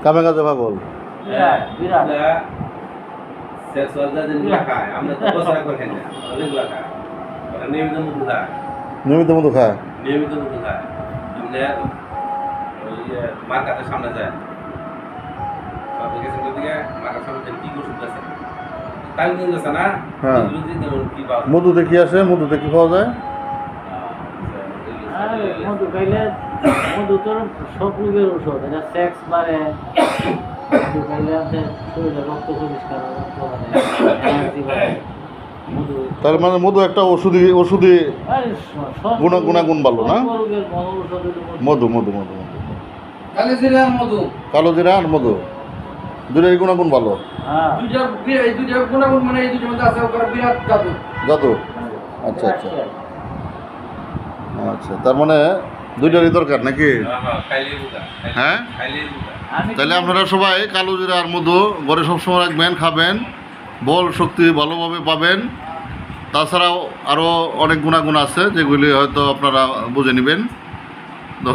কামে কাজে পাগল। নিয়মিত মধু খায়। সামনে যায় কি ওষুধ আছে না। হ্যাঁ, মধুতে কি আছে? মধুতে কি পাওয়া যায়? মধু খাইলে মধু তোর সব রোগের ওষুধ। এটা সেক্স বাড়ে, মধু খাইলে আপনার শরীরে রক্ত পরিষ্কার হয়, রক্ত বাড়ে, এনার্জি বাড়ে। মধু তার মানে মধু একটা ওষুধি গুণাগুণ ভালো না? রোগের মহা ঔষধ মধু মধু মধু মধু কালো জিরা আর মধু, কালো জিরা আর মধু দুটোই গুণাগুণ ভালো। হ্যাঁ, এই দুইটা গুণাগুণ মানে এই দুইটার মধ্যে আছে ওর বিরাট জাদু। জাদু। আচ্ছা আচ্ছা আচ্ছা, তার মানে দুইটারই দরকার নাকি? হ্যাঁ, তাহলে আপনারা সবাই কালো জিরা আর মধু ঘরে সবসময় রাখবেন, খাবেন, বল শক্তি ভালোভাবে পাবেন। তাছাড়াও আরও অনেক গুণাগুণ আছে যেগুলি হয়তো আপনারা বুঝে নেবেন। তো